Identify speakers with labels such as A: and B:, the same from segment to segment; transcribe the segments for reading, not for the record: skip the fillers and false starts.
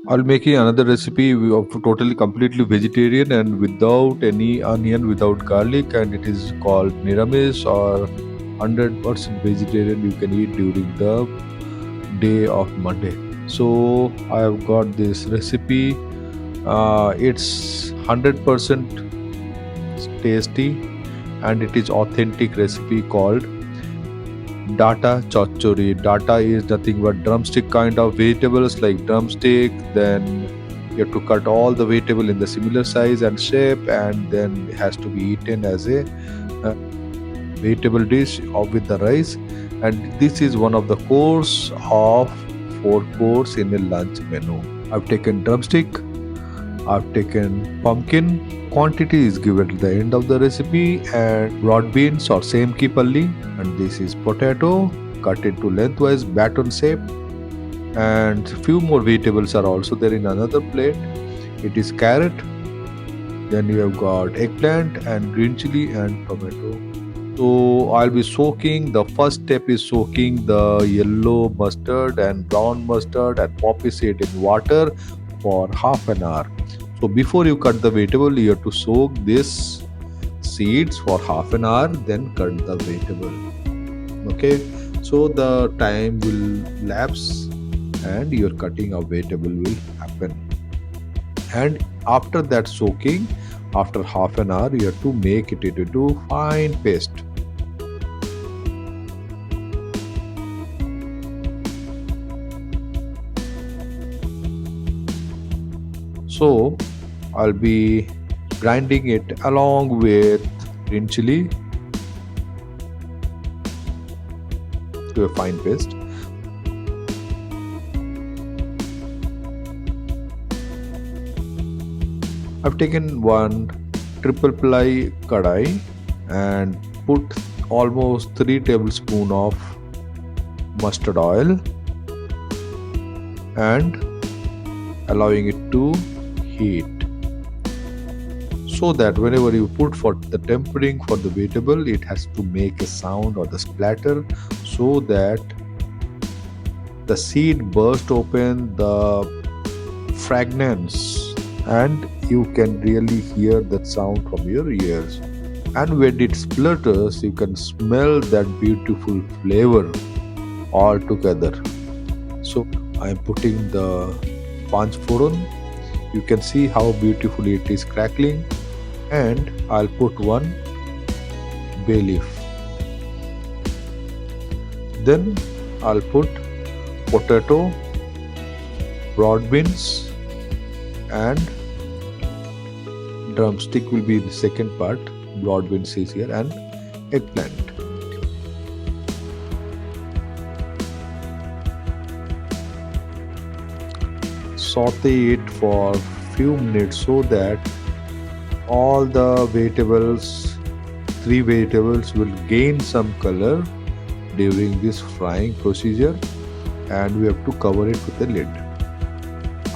A: I'll making another recipe of totally completely vegetarian and without any onion, without garlic, and it is called Niramish or 100% vegetarian you can eat during the day of Monday. So I have got this recipe. It's 100% tasty and it is authentic recipe called Data Chachari. Data is nothing but drumstick kind of vegetables like drumstick. Then you have to cut all the vegetable in the similar size and shape, and then it has to be eaten as a uh, vegetable dish or with the rice. And this is one of the course of four course in a lunch menu. I've taken drumstick, I've taken pumpkin. Quantity is given at the end of the recipe, and broad beans or same kipalli, and this is potato cut into lengthwise baton shape, and few more vegetables are also there in another plate. It is carrot, then you have got eggplant and green chili and tomato. So I'll be soaking. The first step is soaking the yellow mustard and brown mustard and poppy seed in water for half an hour. So before you cut the vegetable, you have to soak this seeds for half an hour, then cut the vegetable. Okay, so the time will lapse and your cutting of vegetable will happen. And after that soaking, after half an hour, you have to make it into fine paste. So I'll be grinding it along with green chili to a fine paste. I've taken one triple ply kadai and put almost 3 tablespoons of mustard oil and allowing it to heat, so that whenever you put for the tempering for the vegetable, it has to make a sound or the splatter, so that the seed burst open, the fragrance, and you can really hear that sound from your ears. And when it splutters, you can smell that beautiful flavor all together. So I'm putting the panch foron. You can see how beautifully it is crackling, and I'll put one bay leaf. Then I'll put potato, broad beans, and drumstick will be the second part. Broad beans is here, and eggplant. Saute it for few minutes so that all the vegetables, three vegetables will gain some color during this frying procedure, and we have to cover it with a lid.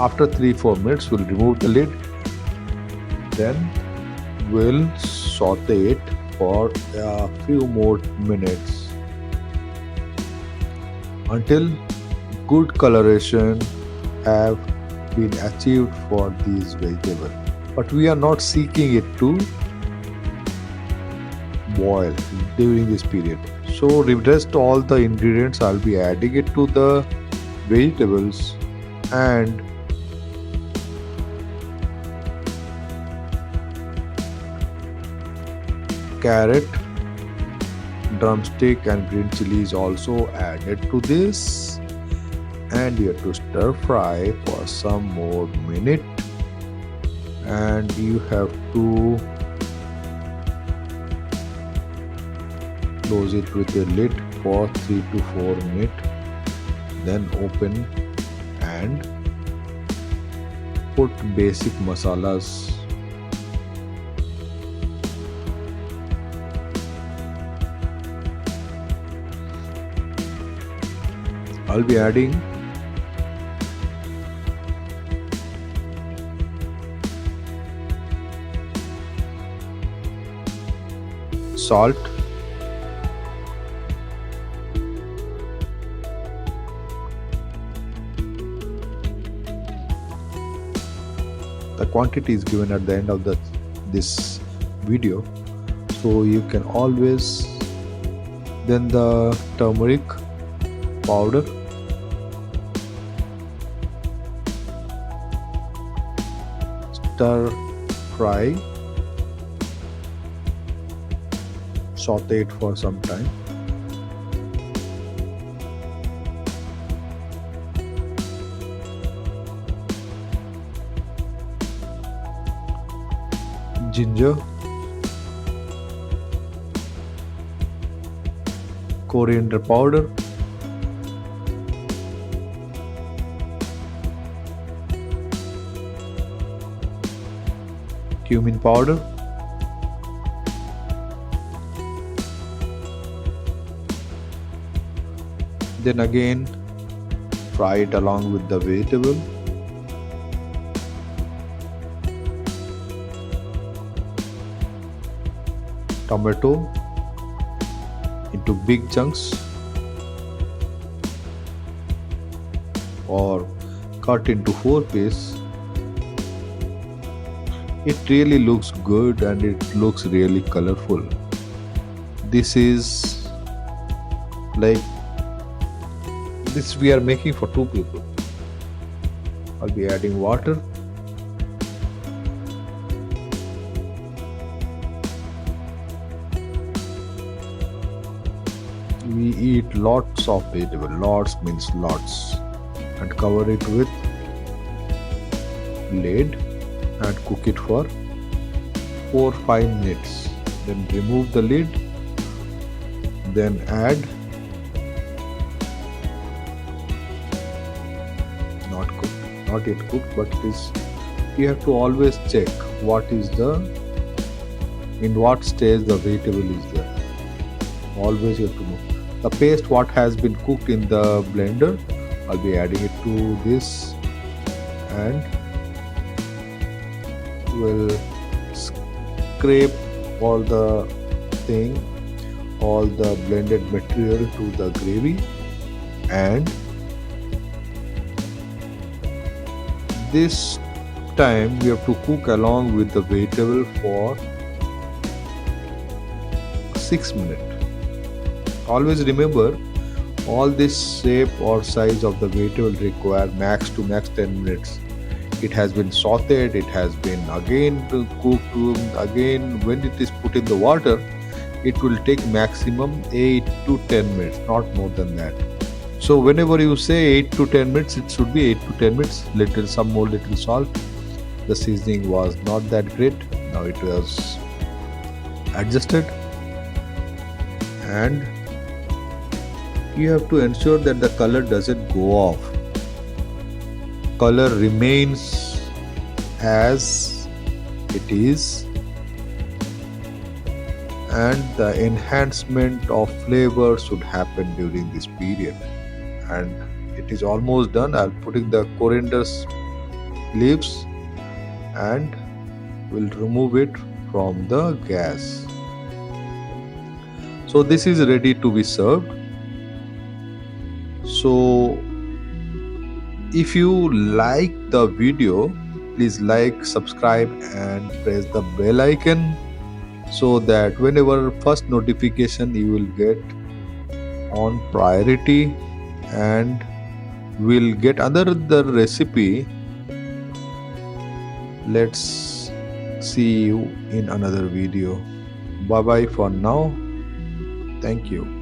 A: After 3-4 minutes, we'll remove the lid. Then we'll saute it for a few more minutes until good coloration have been achieved for these vegetables. But we are not seeking it to boil during this period. So rest all the ingredients I'll be adding it to the vegetables, and carrot, drumstick and green chili is also added to this, and you have to stir fry for some more minute, and you have to close it with a lid for 3 to 4 minutes, then open and put basic masalas. I'll be adding salt, The quantity is given at the end of this video, so you can always. Then the turmeric powder, stir fry, saute it for some time. Ginger, coriander powder, cumin powder, then again fry it along with the vegetable. Tomato into big chunks or cut into 4 pieces. It really looks good and it looks really colorful. This is like this we are making for 2 people. I'll be adding water. We eat lots of vegetable. Lots means lots, and cover it with lid and cook it for 4-5 minutes. Then remove the lid. Then add not yet cooked, but it is. You have to always check in what stage the vegetable is there. Always you have to know. The paste what has been cooked in the blender, I'll be adding it to this and will scrape all the blended material to the gravy, and this time we have to cook along with the vegetable for 6 minutes. Always remember, all this shape or size of the vegetable require max to max 10 minutes. It has been sauteed, it has been again cooked, again when it is put in the water, it will take maximum 8 to 10 minutes, not more than that. So whenever you say 8 to 10 minutes, it should be 8 to 10 minutes, some more little salt. The seasoning was not that great, now it was adjusted, and you have to ensure that the color doesn't go off. Color remains as it is, and the enhancement of flavor should happen during this period. And it is almost done. I'll put in the coriander leaves and will remove it from the gas. So this is ready to be served. So if you like the video, please like, subscribe and press the bell icon, so that whenever first notification you will get on priority, and we'll get another recipe. Let's see you in another video. Bye bye for now. Thank you.